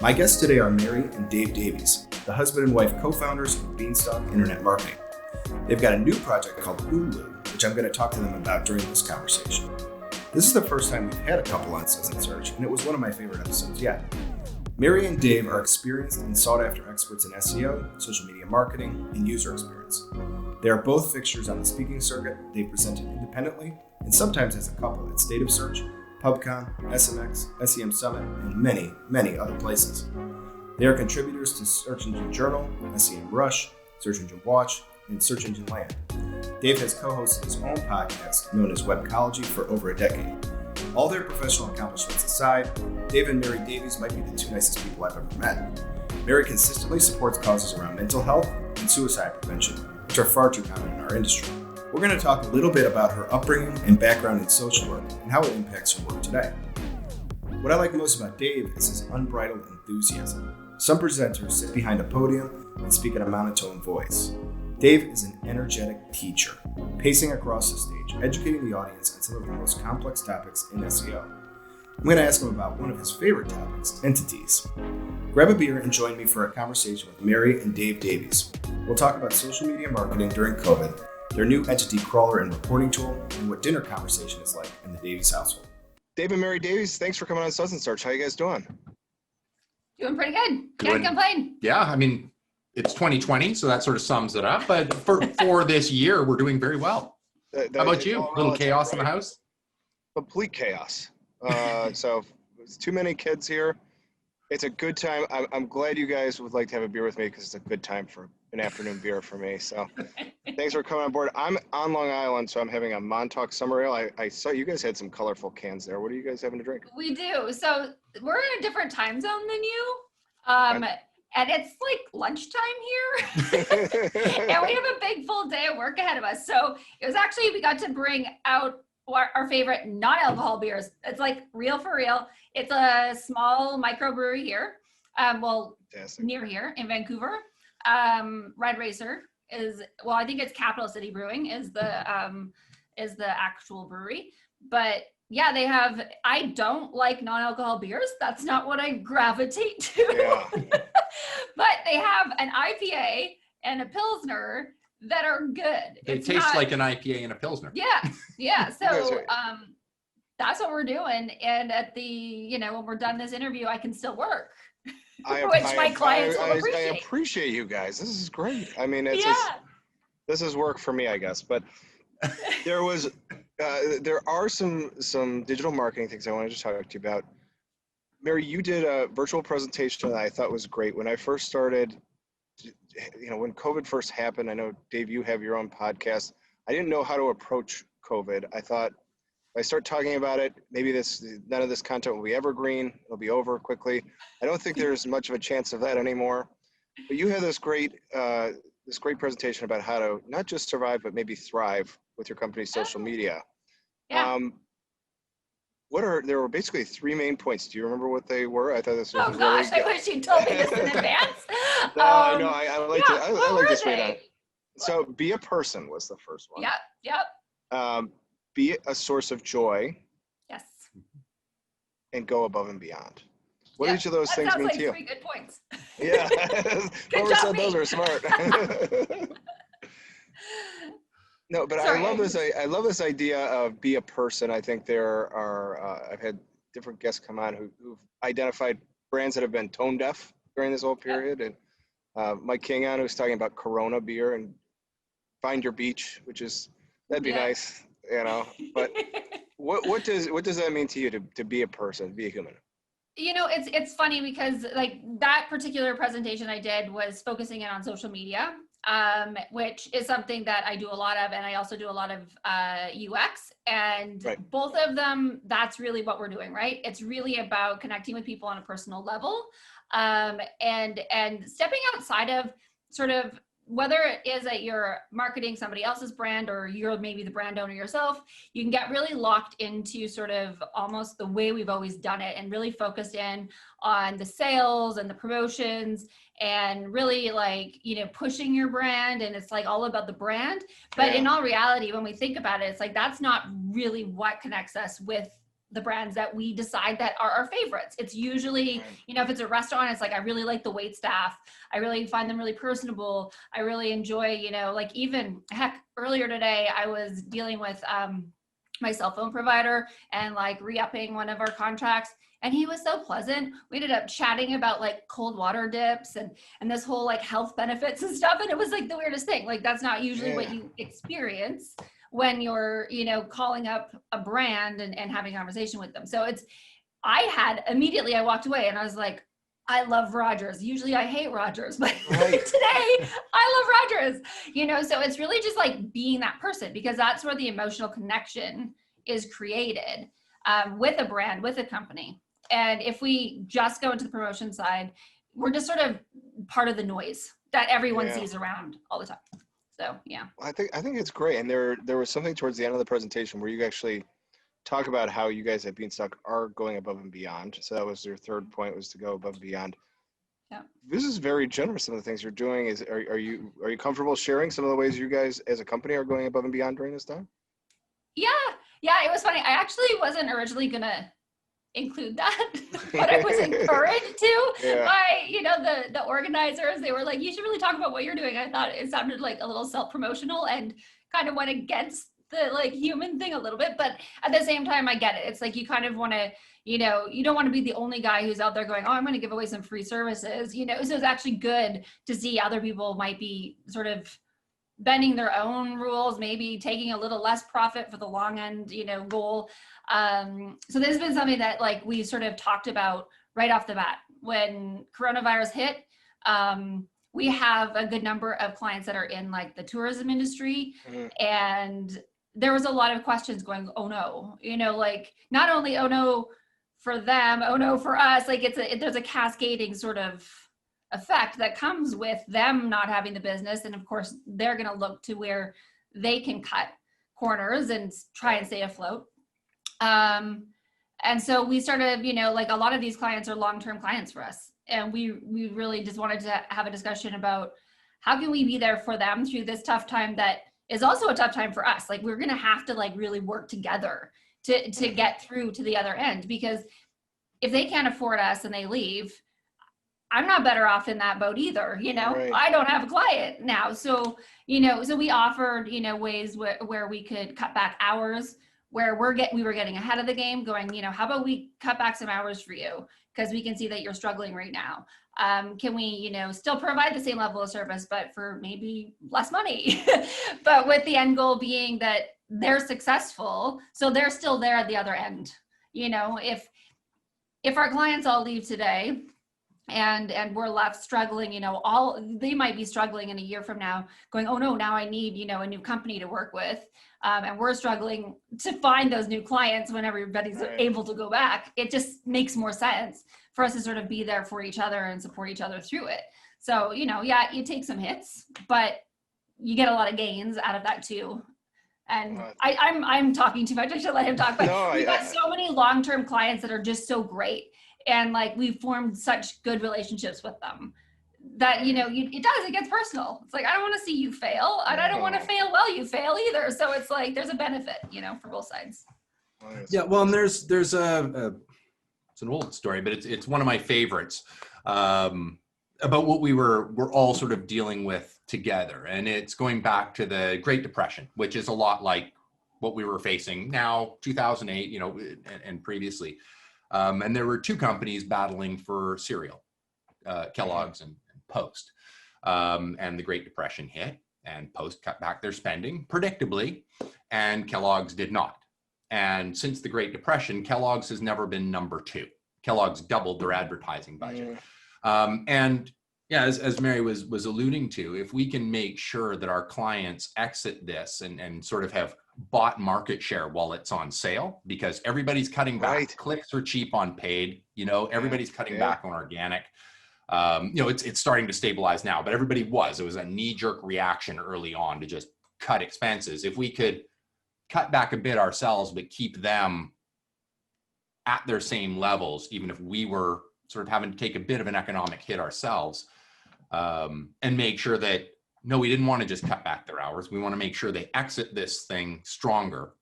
My guests today are Mary and Dave Davies, the husband and wife co-founders of Beanstalk Internet Marketing. They've got a new project called Oohloo, which I'm going to talk to them about during this conversation. This is the first time we've had a couple on Suds Search, and it was one of my favorite episodes yet. Mary and Dave are experienced and sought-after experts in SEO, social media marketing, and user experience. They are both fixtures on the speaking circuit. They've presented independently and sometimes as a couple at State of Search, PubCon, SMX, SEM Summit, and many, many other places. They are contributors to Search Engine Journal, SEMrush, Search Engine Watch, and Search Engine Land. Dave has co-hosted his own podcast known as Webcology for over a decade. All their professional accomplishments aside, Dave and Mary Davies might be the two nicest people I've ever met. Mary consistently supports causes around mental health and suicide prevention, which are far too common in our industry. We're going to talk a little bit about her upbringing and background in social work and how it impacts her work today. What I like most about Dave is his unbridled enthusiasm. Some presenters sit behind a podium and speak in a monotone voice. Dave is an energetic teacher, pacing across the stage, educating the audience on some of the most complex topics in SEO. I'm going to ask him about one of his favorite topics, entities. Grab a beer and join me for a conversation with Mary and Dave Davies. We'll talk about social media marketing during COVID, their new entity crawler and reporting tool, and what dinner conversation is like in the Davies household. Dave and Mary Davies, thanks for coming on Suds Search. How you guys doing? Doing pretty good. Can't complain. Yeah, I mean, it's 2020, so that sort of sums it up. But for this year, we're doing very well. How about you? Little chaos in the house? Complete chaos. So it's too many kids here. It's a good time. I'm glad you guys would like to have a beer with me because it's a good time for an afternoon beer for me. So thanks for coming on board. I'm on Long Island, so I'm having a Montauk Summer Ale. I saw you guys had some colorful cans there. What are you guys having to drink? We do. So we're in a different time zone than you. And it's like lunchtime here. And we have a big full day of work ahead of us. So it was actually, we got to bring out our favorite non-alcohol beers. It's like real for real. It's a small microbrewery here. Fantastic. Near here in Vancouver. Red Racer is, well, I think it's Capital City Brewing is the actual brewery. But yeah, they have, I don't like non-alcohol beers. That's not what I gravitate to. Yeah. But they have an IPA and a Pilsner that are good. They taste like an IPA and a Pilsner. Yeah. So that's what we're doing. And at the, when we're done this interview, I can still work. My clients will appreciate. I appreciate you guys. This is great. I mean, this is work for me, I guess. But there are some digital marketing things I wanted to talk to you about. Mary, you did a virtual presentation that I thought was great. When I first started, when COVID first happened, I know, Dave, you have your own podcast. I didn't know how to approach COVID. I thought if I start talking about it, maybe none of this content will be evergreen. It'll be over quickly. I don't think there's much of a chance of that anymore. But you had this great presentation about how to not just survive, but maybe thrive with your company's social media. Yeah. There were basically three main points. Do you remember what they were? I thought this was I wish you told me this in advance. No, I like this read on. So be a person was the first one. Yep. Be a source of joy. Yes. And go above and beyond. What do each of those things mean to you? Three good points. Yeah. Good job, those are smart. No, but sorry. I love this idea of be a person. I think there are, I've had different guests come on who've identified brands that have been tone deaf during this whole period. Yep. And Mike King on who's talking about Corona beer and find your beach, that'd be nice, but what does that mean to you to be a person, be a human? It's funny because like that particular presentation I did was focusing in on social media. Which is something that I do a lot of, and I also do a lot of UX, and right. Both of them, that's really what we're doing, right? It's really about connecting with people on a personal level, and stepping outside of sort of whether it is that you're marketing somebody else's brand or you're maybe the brand owner yourself, you can get really locked into sort of almost the way we've always done it and really focused in on the sales and the promotions and really pushing your brand. And it's like all about the brand. But in all reality, when we think about it, it's like, that's not really what connects us with the brands that we decide that are our favorites. It's usually, you know, if it's a restaurant, it's like, I really like the wait staff. I really find them really personable. I really enjoy, you know, like even heck, earlier today, I was dealing with my cell phone provider and like re-upping one of our contracts. And he was so pleasant. We ended up chatting about like cold water dips and this whole like health benefits and stuff. And it was like the weirdest thing. Like that's not usually what you experience when you're, you know, calling up a brand and having a conversation with them. So I walked away and I was like, I love Rogers. Usually I hate Rogers, but today I love Rogers, you know? So it's really just like being that person, because that's where the emotional connection is created with a brand, with a company. And if we just go into the promotion side, we're just sort of part of the noise that everyone sees around all the time. So, yeah. I think it's great. And there was something towards the end of the presentation where you actually talk about how you guys at Beanstalk are going above and beyond. So that was your third point, was to go above and beyond. Yeah. This is very generous. Some of the things you're doing are you comfortable sharing some of the ways you guys as a company are going above and beyond during this time? Yeah, it was funny. I actually wasn't originally gonna include that, but I was encouraged to by, you know, the organizers. They were like, you should really talk about what you're doing. I thought it sounded like a little self-promotional and kind of went against the like human thing a little bit, but at the same time, I get it. It's like you kind of want to, you know, you don't want to be the only guy who's out there going, oh, I'm going to give away some free services, you know. So it's actually good to see other people might be sort of bending their own rules, maybe taking a little less profit for the long end, you know, goal. So this has been something that like we sort of talked about right off the bat when coronavirus hit. We have a good number of clients that are in like the tourism industry, and there was a lot of questions going, oh no, you know, like not only, oh no for them, oh no for us, like there's a cascading sort of effect that comes with them not having the business. And of course they're going to look to where they can cut corners and try and stay afloat. And so we started, you know, like a lot of these clients are long-term clients for us. And we really just wanted to have a discussion about how can we be there for them through this tough time that is also a tough time for us. Like we're going to have to like really work together to get through to the other end, because if they can't afford us and they leave, I'm not better off in that boat either. You know, I don't have a client now. So, you know, so we offered, you know, ways where we could cut back hours, where we were getting ahead of the game going, you know, how about we cut back some hours for you? Because we can see that you're struggling right now. Can we, you know, still provide the same level of service, but for maybe less money, but with the end goal being that they're successful. So they're still there at the other end. You know, if our clients all leave today and we're left struggling, you know, they might be struggling in a year from now going, oh no, now I need, you know, a new company to work with. And we're struggling to find those new clients when everybody's able to go back. It just makes more sense for us to sort of be there for each other and support each other through it. So, you know, yeah, you take some hits, but you get a lot of gains out of that too. And I'm talking too much. I should let him talk. But we've got so many long-term clients that are just so great. And like we've formed such good relationships with them that, you know, it gets personal. It's like, I don't want to see you fail, and I don't want to fail while you fail either. So it's like, there's a benefit, you know, for both sides. Yeah. Well, and there's it's an old story, but it's one of my favorites about what we're all sort of dealing with together. And it's going back to the Great Depression, which is a lot like what we were facing now, 2008, you know, and previously. And there were two companies battling for cereal, Kellogg's and Post. And the Great Depression hit, and Post cut back their spending, predictably, and Kellogg's did not. And since the Great Depression, Kellogg's has never been number two. Kellogg's doubled their advertising budget. And yeah, as Mary was alluding to, if we can make sure that our clients exit this and sort of have bought market share while it's on sale, because everybody's cutting back. Clicks are cheap on paid, you know, everybody's cutting back on organic. You know, it's starting to stabilize now, but it was a knee-jerk reaction early on to just cut expenses. If we could cut back a bit ourselves, but keep them at their same levels, even if we were sort of having to take a bit of an economic hit ourselves, and make sure that, no, we didn't want to just cut back their hours. We want to make sure they exit this thing stronger,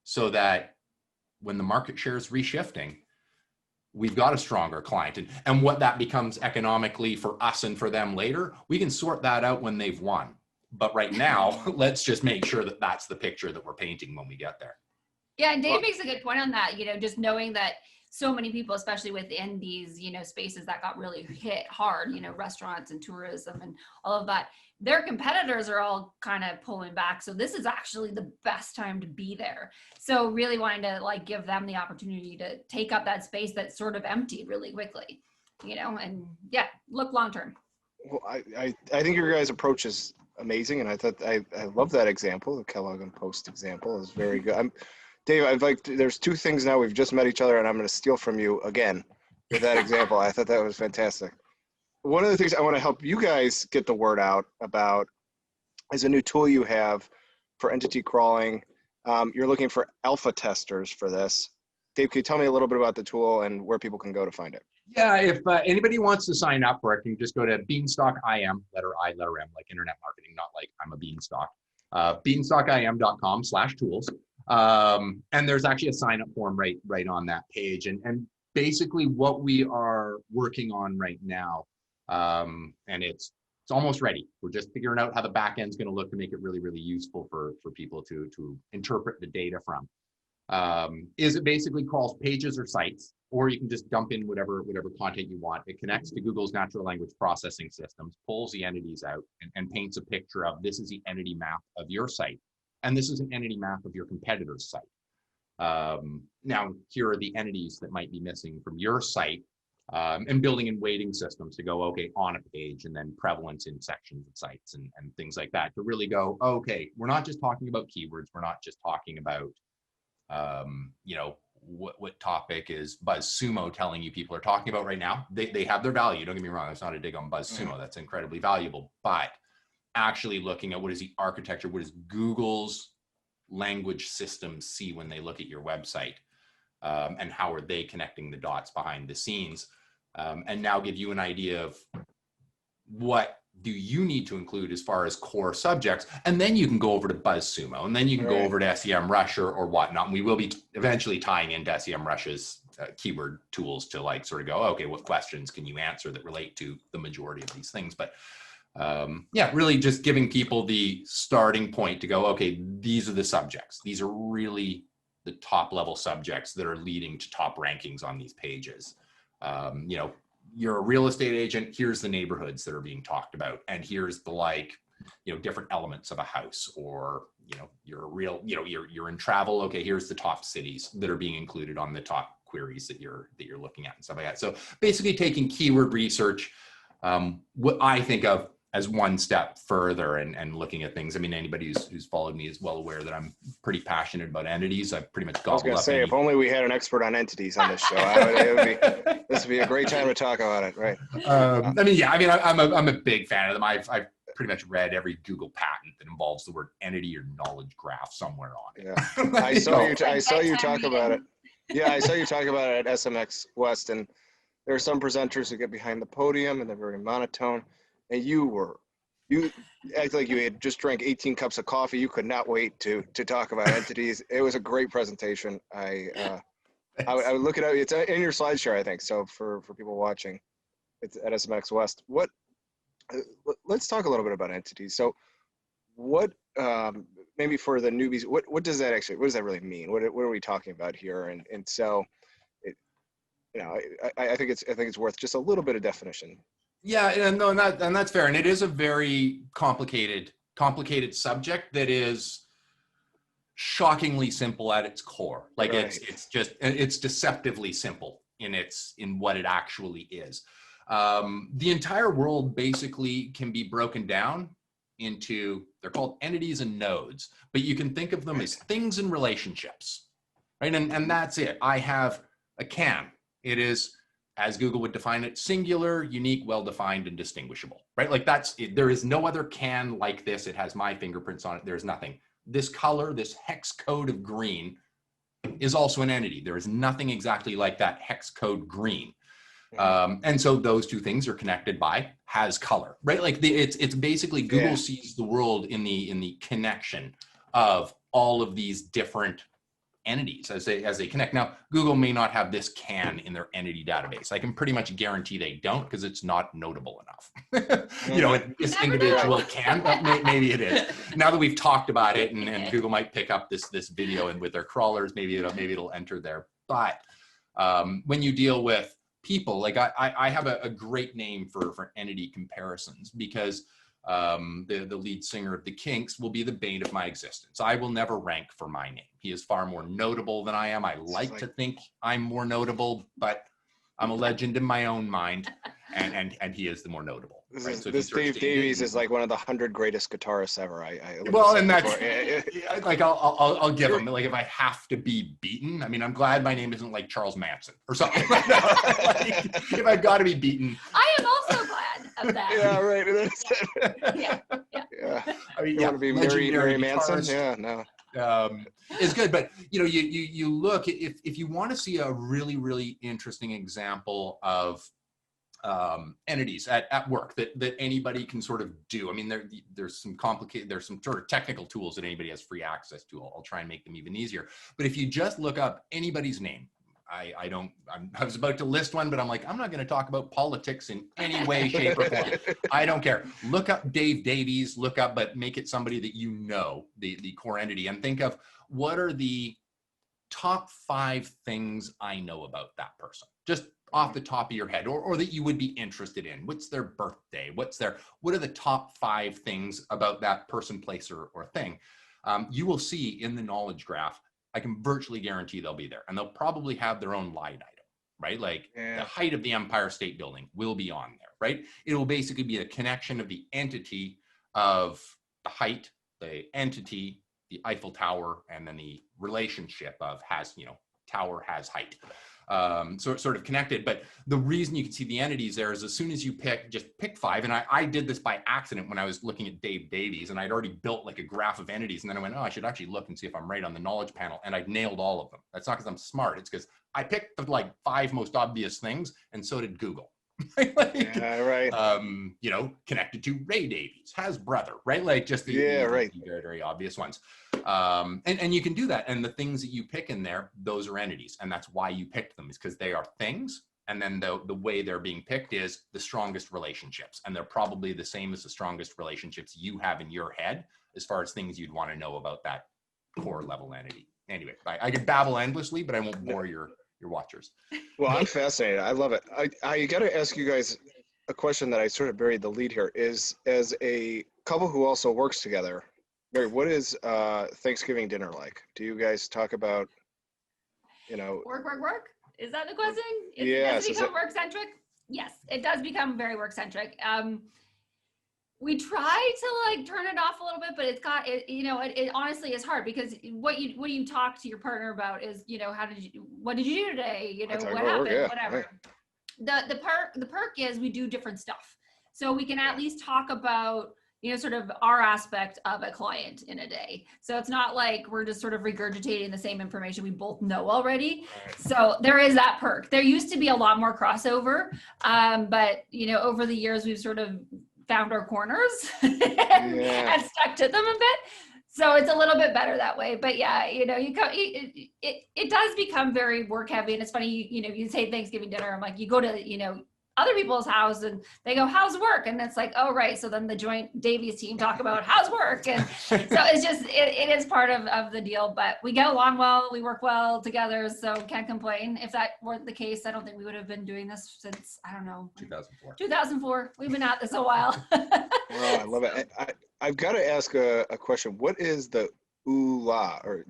so that when the market share is reshifting, we've got a stronger client. And what that becomes economically for us and for them later, we can sort that out when they've won. But right now, let's just make sure that that's the picture that we're painting when we get there. Yeah, and Dave makes a good point on that, just knowing that so many people, especially within these, spaces that got really hit hard, restaurants and tourism and all of that, their competitors are all kind of pulling back. So this is actually the best time to be there. So really wanting to give them the opportunity to take up that space that sort of emptied really quickly, and yeah, look long-term. Well, I think your guys' approach is amazing. And I love that example. The Kellogg and Post example is very good. Dave, there's two things now. We've just met each other and I'm going to steal from you again with that example. I thought that was fantastic. One of the things I want to help you guys get the word out about is a new tool you have for entity crawling. You're looking for alpha testers for this. Dave, can you tell me a little bit about the tool and where people can go to find it? Yeah, if anybody wants to sign up for it, you can just go to Beanstalk IM, letter I, letter M, like internet marketing, not like I'm a beanstalk. beanstalkim.com/tools. And there's actually a sign up form right on that page. And basically what we are working on right now, and it's almost ready. We're just figuring out how the back end's going to look to make it really, really useful for people to interpret the data from. Is it basically crawls pages or sites, or you can just dump in whatever content you want. It connects to Google's natural language processing systems, pulls the entities out, and paints a picture of this is the entity map of your site. And this is an entity map of your competitor's site. Now, here are the entities that might be missing from your site, and building in weighting systems to go, okay, on a page, and then prevalence in sections of sites and things like that to really go, okay, we're not just talking about keywords. We're not just talking about, what topic is BuzzSumo telling you people are talking about right now. They have their value. Don't get me wrong. It's not a dig on BuzzSumo. That's incredibly valuable. But actually looking at what is the architecture, what is Google's language systems see when they look at your website, and how are they connecting the dots behind the scenes, and now give you an idea of what do you need to include as far as core subjects. And then you can go over to BuzzSumo, and then you can go over to SEMrush or whatnot. And we will be eventually tying into SEMrush's keyword tools to sort of go, okay, what questions can you answer that relate to the majority of these things? But yeah, really just giving people the starting point to go, okay, these are the subjects. These are really the top level subjects that are leading to top rankings on these pages. You're a real estate agent. Here's the neighborhoods that are being talked about. And here's the different elements of a house, or, you're a real, you're in travel. Okay, here's the top cities that are being included on the top queries that you're looking at and stuff like that. So basically taking keyword research, what I think of as one step further and looking at things. I mean, anybody who's followed me is well aware that I'm pretty passionate about entities. I've pretty much gobbled up. I was going to say, if only we had an expert on entities on this show, this would be a great time to talk about it, right? I'm a big fan of them. I've pretty much read every Google patent that involves the word entity or knowledge graph somewhere on it. Yeah. I saw you talk about it. Yeah, I saw you talk about it at SMX West, and there are some presenters who get behind the podium and they're very monotone. And you act like you had just drank 18 cups of coffee. You could not wait to talk about entities. It was a great presentation. I would look it up. It's in your slideshare, I think. So for people watching, it's at SMX West. Let's talk a little bit about entities. So what, maybe for the newbies, what does that really mean? What are we talking about here? And so, I think it's worth just a little bit of definition. Yeah, and that's fair. And it is a very complicated subject that is shockingly simple at its core. Right. It's deceptively simple in what it actually is. The entire world basically can be broken down into, they're called entities and nodes, but you can think of them as things and relationships, right? And that's it. I have a can. It is, as Google would define it, singular, unique, well-defined, and distinguishable, right? That's it. There is no other can like this. It has my fingerprints on it. There's nothing. This color, this hex code of green is also an entity. There is nothing exactly like that hex code green. And so those two things are connected by has color, right? It's basically Google sees the world in the connection of all of these different entities as they connect. Now, Google may not have this can in their entity database. I can pretty much guarantee they don't because it's not notable enough. You know, this individual can, maybe it is. Now that we've talked about it, and Google might pick up this video and with their crawlers, maybe it'll enter there. But when you deal with people, like I have a great name for entity comparisons, because the lead singer of the Kinks will be the bane of my existence. I will never rank for my name. He is far more notable than I am. I like to think I'm more notable, but I'm a legend in my own mind, and he is the more notable. Right? So this Dave Davies is like one of the 100 greatest guitarists ever. Well, and that's like I'll give him, like, if I have to be beaten. I mean, I'm glad my name isn't like Charles Manson or something. Like, if I've got to be beaten, I am also glad of that. Yeah, right. Yeah. I mean, you want to be Mary Manson? Yeah, no. Is good, but you look, if you want to see a really interesting example of entities at work that anybody can sort of do. I mean, there's some sort of technical tools that anybody has free access to. I'll try and make them even easier. But if you just look up anybody's name, I was about to list one, but I'm like, I'm not going to talk about politics in any way, shape, or form. I don't care. Look up Dave Davies, but make it somebody that you know, the core entity, and think of what are the top 5 things I know about that person, just off the top of your head, or that you would be interested in. What's their birthday? What are the top 5 things about that person, place, or thing? You will see in the knowledge graph, I can virtually guarantee they'll be there, and they'll probably have their own line item, right? Like the height of the Empire State Building will be on there, right? It will basically be a connection of the entity of the height, the entity, the Eiffel Tower, and then the relationship of tower has height. Sort of connected. But the reason you can see the entities there is as soon as you pick 5, and I did this by accident when I was looking at Dave Davies, and I'd already built like a graph of entities, and then I went, I should actually look and see if I'm right on the knowledge panel, and I nailed all of them. That's not because I'm smart, it's because I picked the like 5 most obvious things, and so did Google. Right. Connected to Ray Davies, has brother, right? Like just the very, very obvious ones. And you can do that. And the things that you pick in there, those are entities. And that's why you picked them, is because they are things. And then the way they're being picked is the strongest relationships. And they're probably the same as the strongest relationships you have in your head, as far as things you'd want to know about that core level entity. Anyway, I could babble endlessly, but I won't bore your watchers. Well, I'm fascinated. I love it. I got to ask you guys a question that I sort of buried the lead here is, as a couple who also works together, Mary, what is Thanksgiving dinner like? Do you guys talk about, work? Is that the question? Yes. Does it become work-centric? Yes, it does become very work-centric. We try to turn it off a little bit, but it honestly is hard, because what you talk to your partner about is, what did you do today? What happened, whatever. Right. The perk is we do different stuff. So we can at least talk about, sort of our aspect of a client in a day. So it's not like we're just sort of regurgitating the same information we both know already. Right. So there is that perk. There used to be a lot more crossover, but over the years we've sort of found our corners and stuck to them a bit. So it's a little bit better that way. But yeah, it does become very work heavy. And it's funny, you say Thanksgiving dinner, I'm like, you go to, other people's house and they go, how's work? And it's like, oh, right. So then the joint Davies team talk about how's work. And so it's just, it is part of the deal, but we get along well, we work well together. So can't complain. If that weren't the case, I don't think we would have been doing this since, 2004. We've been at this a while. Wow, I love it. I've got to ask a question. What is the Oola? Or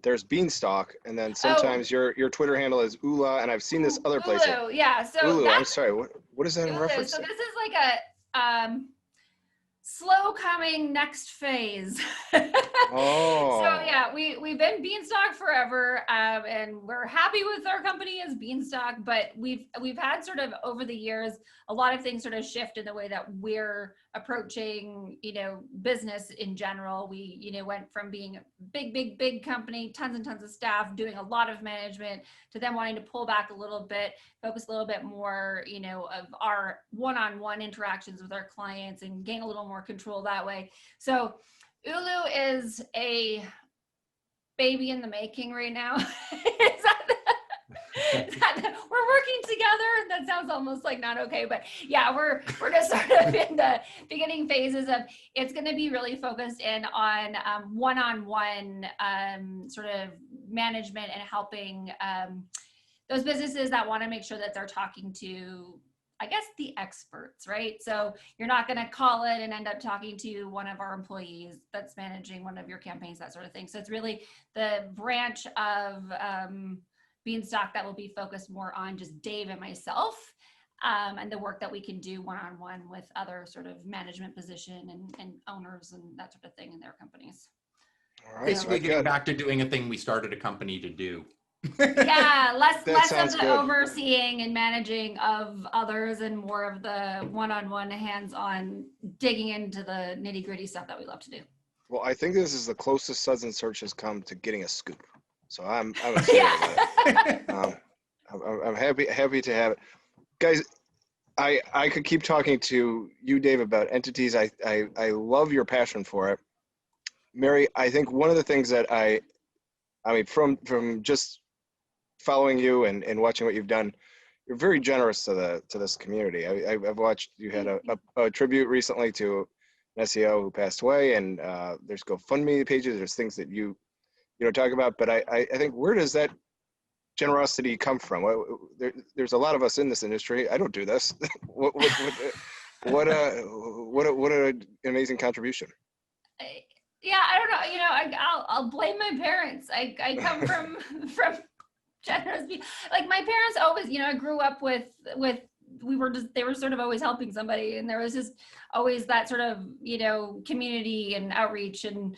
there's Beanstalk, and then sometimes your Twitter handle is Oola, and I've seen this other place. Oohloo, yeah. So Oohloo, I'm sorry. What is that in reference to? So this is like a slow coming next phase. Oh. So yeah, we've been Beanstalk forever, and we're happy with our company as Beanstalk, but we've had sort of over the years a lot of things sort of shift in the way that we're approaching business in general. We went from being a big company, tons and tons of staff, doing a lot of management, to then wanting to pull back a little bit, focus a little bit more of our one-on-one interactions with our clients and gain a little more control that way. So Oohloo is baby in the making right now. We're working together. That sounds almost like not okay, but yeah, we're just sort of in the beginning phases of, it's going to be really focused in on one-on-one sort of management and helping those businesses that want to make sure that they're talking to, I guess, the experts, right? So you're not going to call it and end up talking to one of our employees that's managing one of your campaigns, that sort of thing. So it's really the branch of Beanstalk that will be focused more on just Dave and myself, and the work that we can do one-on-one with other sort of management position and owners and that sort of thing in their companies. All right, Basically, so getting back to doing a thing we started a company to do. Yeah, less of the good. overseeing and managing of others and more of the one-on-one, hands-on digging into the nitty-gritty stuff that we love to do. Well, I think this is the closest Suds Search has come to getting a scoop. So I'm excited about it. I'm happy to have it. Guys, I could keep talking to you, Dave, about entities. I love your passion for it. Mary, I think one of the things that I mean, from just following you and watching what you've done, you're very generous to this community. I've watched, you had a tribute recently to an SEO who passed away, and there's GoFundMe pages, there's things that you don't talk about, but I think, where does that generosity come from? There's a lot of us in this industry. I don't do this. What an amazing contribution. Yeah, I don't know. You know, I'll blame my parents. I come from generous people. Like my parents always, you know, I grew up with they were sort of always helping somebody, and there was just always that sort of, you know, community and outreach and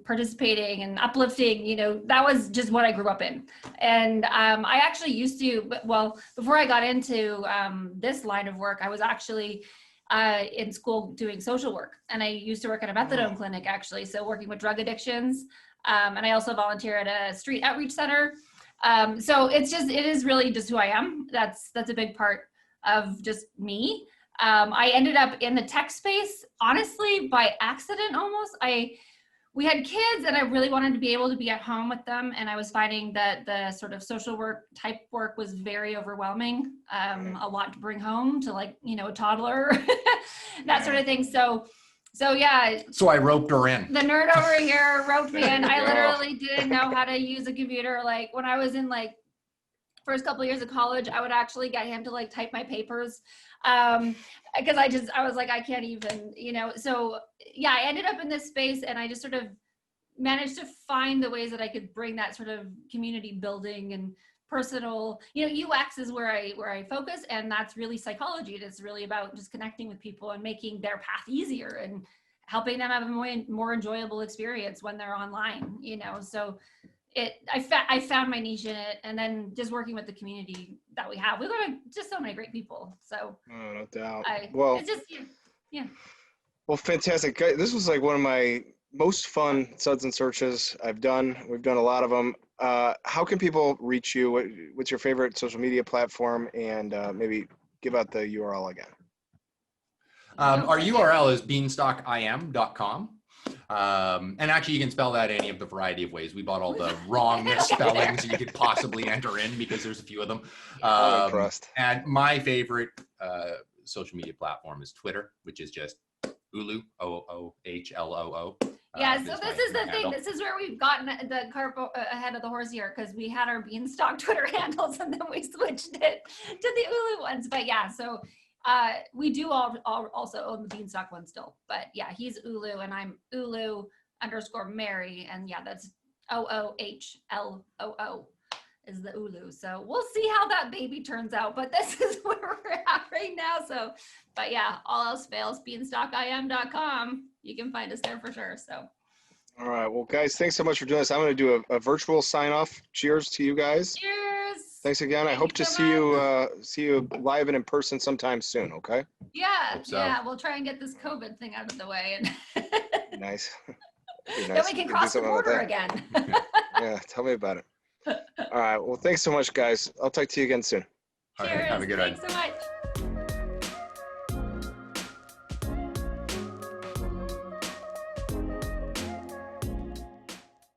participating and uplifting. You know, that was just what I grew up in. And I actually used to, well, before I got into this line of work, I was actually in school doing social work, and I used to work at a methadone clinic, actually, so working with drug addictions, and I also volunteer at a street outreach center. So it is really just who I am. That's a big part of just me. I ended up in the tech space, honestly, by accident almost. We had kids, and I really wanted to be able to be at home with them, and I was finding that the sort of social work type work was very overwhelming, a lot to bring home to, like, you know, a toddler, that sort of thing. So yeah. So I roped her in. The nerd over here roped me in. I literally didn't know how to use a computer. Like when I was in like first couple of years of college, I would actually get him to like type my papers, because I was like, I can't even, you know. So yeah, I ended up in this space, and I just sort of managed to find the ways that I could bring that sort of community building and personal, you know, UX is where I focus, and that's really psychology. It's really about just connecting with people and making their path easier and helping them have a more enjoyable experience when they're online, you know. So I found my niche in it, and then just working with the community that we have. We've got just so many great people. So no doubt. It's just, yeah. Well, fantastic. This was like one of my most fun Suds and Searches I've done. We've done a lot of them. How can people reach you? What's your favorite social media platform? And maybe give out the URL again. Our URL is beanstalkim.com. And actually, you can spell that any of the variety of ways. We bought all the wrong misspellings you could possibly enter in, because there's a few of them. I'm impressed. And my favorite social media platform is Twitter, which is just Oohloo, OOHLOO. Yeah, so this is the thing. This is where we've gotten the cart ahead of the horse here, because we had our Beanstalk Twitter handles, and then we switched it to the Oohloo ones. But yeah, so we do also own the Beanstalk one still. But yeah, he's Oohloo, and I'm Oohloo_Mary, and yeah, that's OOHLOO is the Oohloo. So we'll see how that baby turns out, but this is where we're at right now. So, but yeah, all else fails, beanstalkim.com. You can find us there for sure. So. All right. Well, guys, thanks so much for doing this. I'm going to do a virtual sign off. Cheers to you guys. Cheers. Thanks again. I hope to see you live and in person sometime soon. Okay. Yeah. So. Yeah. We'll try and get this COVID thing out of the way. And nice. Then we can cross the border again. Yeah. Tell me about it. All right. Well, thanks so much, guys. I'll talk to you again soon. All right. Have a good one. Thanks so much.